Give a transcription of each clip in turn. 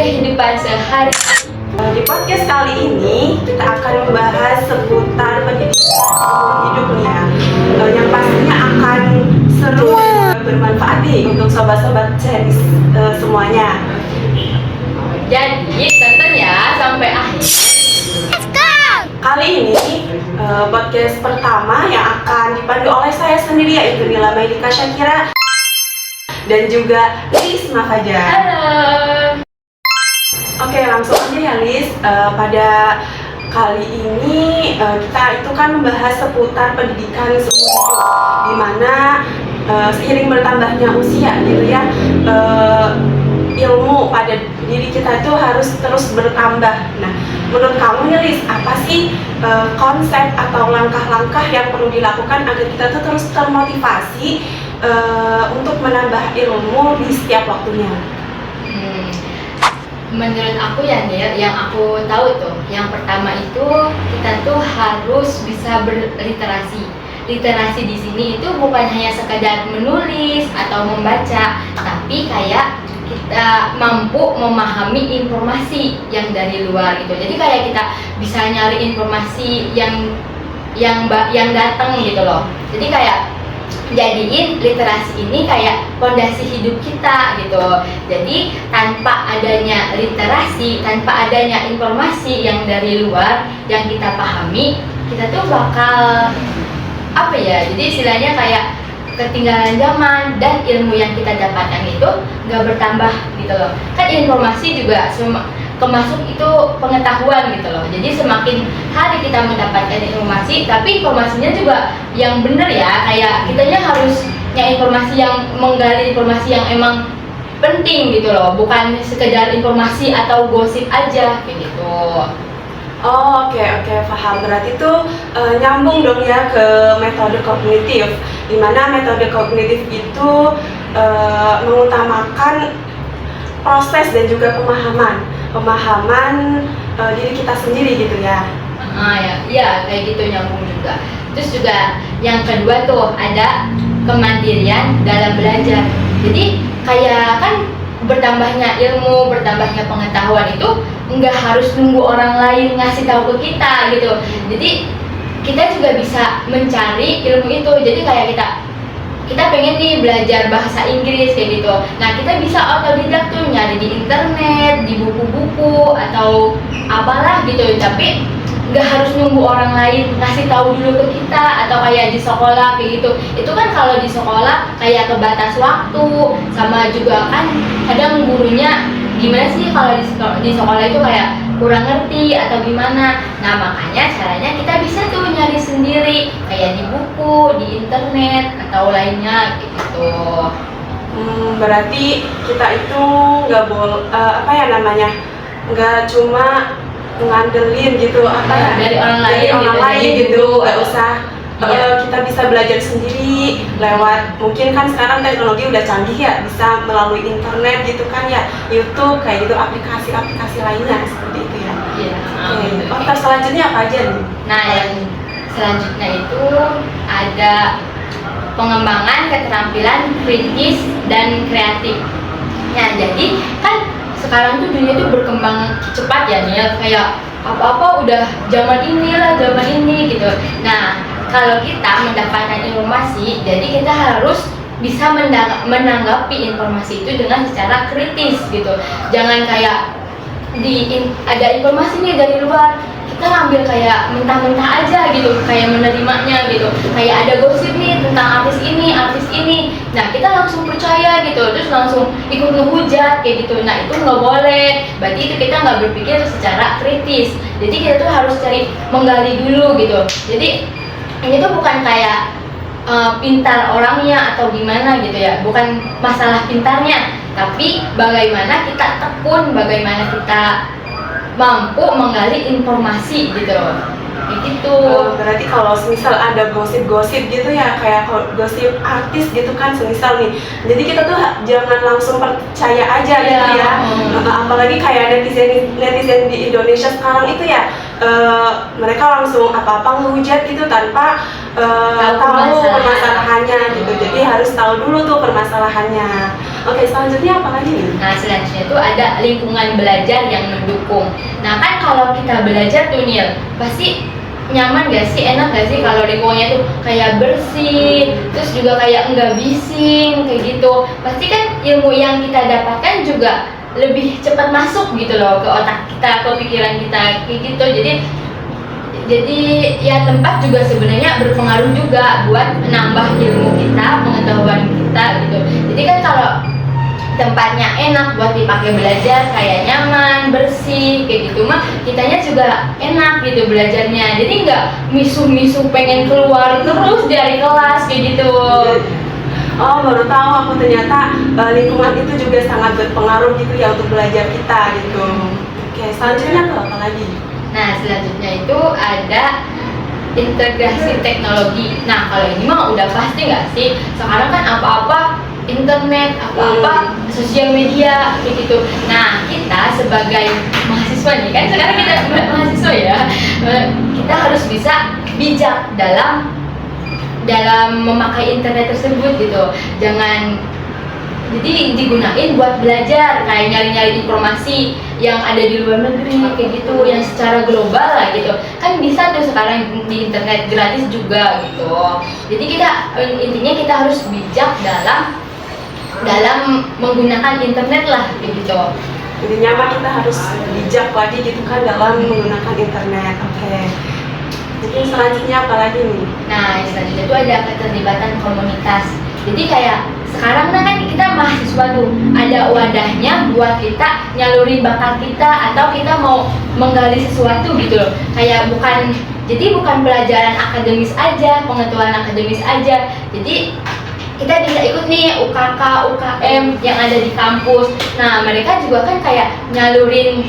kehidupan sehari. Di podcast kali ini kita akan membahas seputar pendidikan hidup nih ya, yang pastinya akan seru dan bermanfaat nih untuk sobat-sobat series semuanya. Jadi tonton ya sampai akhir. Kali ini podcast pertama yang akan dipandu oleh saya sendiri, yaitu Nila Maidika Syakira dan juga Risma Fajar. Halo. Oke, langsung aja ya Lis. Pada kali ini kita itu kan membahas seputar pendidikan seumur hidup, dimana seiring bertambahnya usia gitu ya, ilmu pada diri kita itu harus terus bertambah. Nah, menurut kamu nih Lis, apa sih konsep atau langkah-langkah yang perlu dilakukan agar kita tuh terus termotivasi untuk menambah ilmu di setiap waktunya? Menurut aku ya Nil, yang aku tahu tuh, yang pertama itu kita tuh harus bisa berliterasi. Literasi di sini itu bukan hanya sekadar menulis atau membaca, tapi kayak kita mampu memahami informasi yang dari luar gitu. Jadi kayak kita bisa nyari informasi yang datang gitu loh. Jadi kayak jadiin literasi ini kayak fondasi hidup kita gitu. Jadi tanpa adanya literasi, tanpa adanya informasi yang dari luar yang kita pahami, kita tuh bakal apa ya? Jadi istilahnya kayak ketinggalan zaman, dan ilmu yang kita dapatkan itu nggak bertambah gitu loh. Kan informasi juga kemasuk itu pengetahuan gitu loh. Jadi semakin hari kita mendapatkan informasi, tapi informasinya juga yang benar ya, kayak kitanya harus informasi yang menggali informasi yang emang penting gitu loh, bukan sekedar informasi atau gosip aja kayak gitu. Oh, oke, paham. Berarti itu nyambung dong ya ke metode kognitif, di mana metode kognitif itu mengutamakan proses dan juga pemahaman diri kita sendiri gitu ya. Ya kayak gitu, nyambung juga. Terus juga yang kedua tuh ada kemandirian dalam belajar. Jadi kayak kan bertambahnya ilmu, bertambahnya pengetahuan itu nggak harus nunggu orang lain ngasih tahu ke kita gitu. Jadi kita juga bisa mencari ilmu itu. Jadi kayak kita pengen nih belajar bahasa Inggris kayak gitu. Nah, kita bisa otodidak tuh nyari di internet, di buku-buku atau apalah gitu. Tapi nggak harus nunggu orang lain ngasih tahu dulu ke kita, atau kayak di sekolah kayak gitu. Itu kan kalau di sekolah kayak kebatas waktu, sama juga kan kadang gurunya gimana sih kalau di sekolah itu kayak kurang ngerti atau gimana. Nah, makanya caranya kita bisa tuh nyari sendiri kayak di buku, di internet atau lainnya gitu. Berarti kita itu nggak boleh nggak cuma ngandelin gitu dari orang lain gitu, nggak usah. Kita bisa belajar sendiri lewat, mungkin kan sekarang teknologi udah canggih ya, bisa melalui internet gitu kan ya, YouTube kayak gitu, aplikasi lainnya seperti itu ya. Iya. Terus selanjutnya apa aja nih? Nah, yang selanjutnya itu ada pengembangan keterampilan kritis dan kreatif. Nah, jadi kan sekarang tuh dunia tuh berkembang cepat ya nih, kayak apa-apa udah zaman ini gitu. Nah, kalau kita mendapatkan informasi, jadi kita harus bisa menanggapi informasi itu dengan secara kritis gitu. Jangan kayak ada informasi nih dari luar, kita ngambil kayak mentah-mentah aja gitu, kayak menerimanya gitu. Kayak ada gosip nih tentang artis ini, nah kita langsung percaya gitu, terus langsung ikut ngehujat kayak gitu. Nah, itu nggak boleh, berarti itu kita nggak berpikir secara kritis. Jadi kita tuh harus menggali dulu gitu. Jadi ini tuh bukan kayak pintar orangnya atau gimana gitu ya, bukan masalah pintarnya, tapi bagaimana kita tekun, bagaimana kita mampu menggali informasi gitu kayak gitu. Berarti kalau misal ada gosip-gosip gitu ya, kayak gosip artis gitu kan semisal nih, jadi kita tuh jangan langsung percaya aja gitu ya. Apalagi kayak netizen di Indonesia sekarang itu ya, mereka langsung apa-apa ngehujat gitu tanpa tahu permasalahannya gitu. Jadi harus tahu dulu tuh permasalahannya. Oke, selanjutnya apa lagi nih? Nah, selanjutnya itu ada lingkungan belajar yang mendukung. Nah, kan kalau kita belajar tuh Nil, pasti nyaman gak sih, enak gak sih kalau lingkungannya tuh kayak bersih, terus juga kayak enggak bising, kayak gitu. Pasti kan ilmu yang kita dapatkan juga lebih cepat masuk gitu loh ke otak kita, ke pikiran kita, kayak gitu. Jadi ya tempat juga sebenarnya berpengaruh juga buat menambah ilmu kita, pengetahuan kita gitu. Jadi kan kalau tempatnya enak buat dipakai belajar, kayak nyaman, bersih, kayak gitu mah kitanya juga enak gitu belajarnya. Jadi nggak misuh-misuh pengen keluar terus dari kelas kayak gitu. Oh, baru tahu aku ternyata lingkungan itu juga sangat berpengaruh gitu ya untuk belajar kita gitu. Oke, selanjutnya tuh apa lagi? Nah, selanjutnya itu ada integrasi teknologi. Nah, kalau ini mah udah pasti nggak sih? Sekarang kan apa-apa internet, apa-apa sosial media, kayak gitu. Nah, kita sebagai mahasiswa nih, kan sekarang kita mahasiswa ya, kita harus bisa bijak dalam memakai internet tersebut gitu. Jadi digunain buat belajar, kayak nyari-nyari informasi yang ada di luar negeri kayak gitu, yang secara global lah gitu. Kan bisa tuh sekarang di internet gratis juga gitu. Jadi intinya kita harus bijak dalam menggunakan internet lah kayak gitu. Intinya mah kita harus bijak lagi gitu kan dalam menggunakan internet. Oke. Jadi selanjutnya apa lagi nih? Nah, selanjutnya itu ada keterlibatan komunitas. Jadi kayak sekarang kan kita mahasiswa tuh ada wadahnya buat kita nyalurin bakat kita, atau kita mau menggali sesuatu gitu loh. Kayak bukan pelajaran akademis aja, pengetahuan akademis aja. Jadi kita bisa ikut nih UKK, UKM yang ada di kampus. Nah, mereka juga kan kayak nyalurin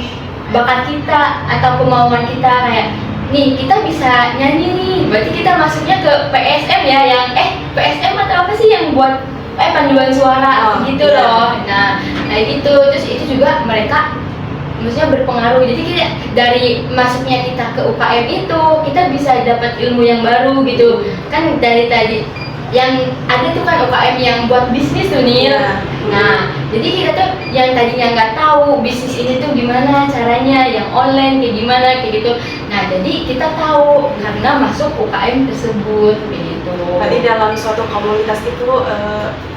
bakat kita atau kemauan kita, kayak nih kita bisa nyanyi nih, berarti kita masuknya ke PSM ya, yang PSM atau apa sih yang buat panduan suara gitu loh. Nah gitu, terus itu juga mereka maksudnya berpengaruh. Jadi kita dari masuknya kita ke UKM itu kita bisa dapat ilmu yang baru gitu kan. Dari tadi yang ada tuh kan UKM yang buat bisnis tuh nih. Nah, jadi kita tuh yang tadinya nggak tahu bisnis ini tuh gimana caranya, yang online kayak gimana kayak gitu. Nah, jadi kita tahu karena masuk UKM tersebut kayak gitu. Tadi dalam suatu komunitas itu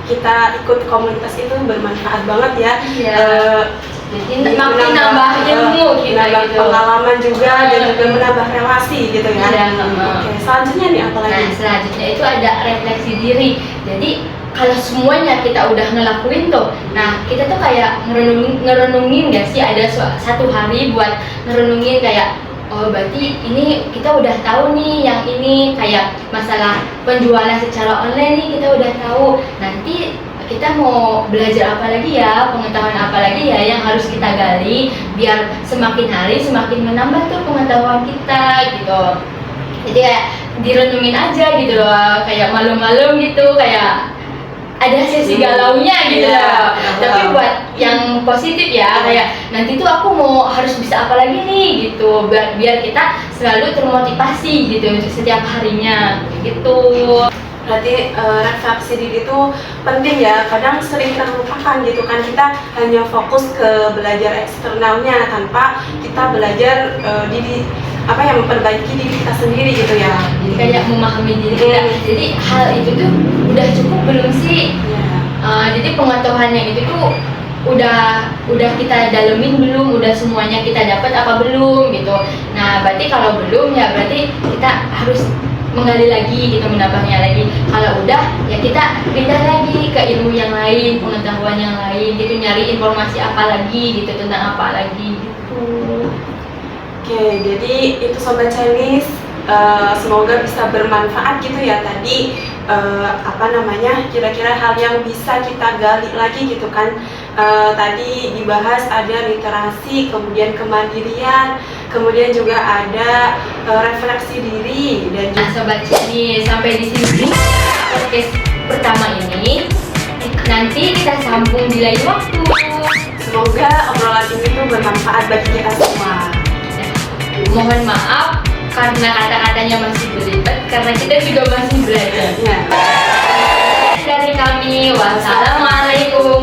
kita ikut komunitas itu bermanfaat banget ya. Iya. Jadi makin nambah ilmu kita menambah gitu. Pengalaman juga dan juga menambah relasi gitu ya. Iya, Oke, selanjutnya nih apa lagi? Nah, selanjutnya itu ada refleksi diri. Jadi kalau semuanya kita udah ngelakuin tuh, nah kita tuh kayak ngerenungin gak sih, ada satu hari buat ngerenungin kayak, oh berarti ini kita udah tahu nih, yang ini kayak masalah penjualan secara online nih kita udah tahu. Nanti kita mau belajar apa lagi ya, pengetahuan apa lagi ya yang harus kita gali biar semakin hari semakin menambah tuh pengetahuan kita gitu. Jadi kayak direnungin aja gitu loh, kayak malam-malam gitu, kayak ada sesi galaunya gitu loh. Tapi buat yang positif ya, kayak nanti tuh aku mau harus bisa apa lagi nih gitu, biar kita selalu termotivasi gitu setiap harinya gitu. Berarti refleksi diri itu penting ya, kadang sering terlupakan gitu kan, kita hanya fokus ke belajar eksternalnya tanpa kita belajar memperbaiki diri kita sendiri gitu ya. Jadi kayak memahami diri kita. Jadi hal itu tuh udah cukup belum sih? Jadi pengetahuannya itu tuh udah kita dalemin belum, udah semuanya kita dapat apa belum gitu. Nah berarti kalau belum ya berarti kita harus menggali lagi gitu, menambahnya lagi. Kalau udah ya kita pindah lagi ke ilmu yang lain, pengetahuan yang lain gitu, nyari informasi apa lagi gitu, tentang apa lagi gitu. Oke, jadi itu Sobat Chinese, semoga bisa bermanfaat gitu ya tadi. Kira-kira hal yang bisa kita gali lagi gitu kan. Tadi dibahas ada literasi, kemudian kemandirian, kemudian juga ada refleksi diri dan Nah Sobat Chinese, sampai di sini podcast pertama ini. Nanti kita sambung di lain waktu. Semoga obrolan ini tuh bermanfaat bagi kita semua. Mohon maaf karena kata-katanya masih belibet, karena kita juga masih belajar. Dari kami, wassalamualaikum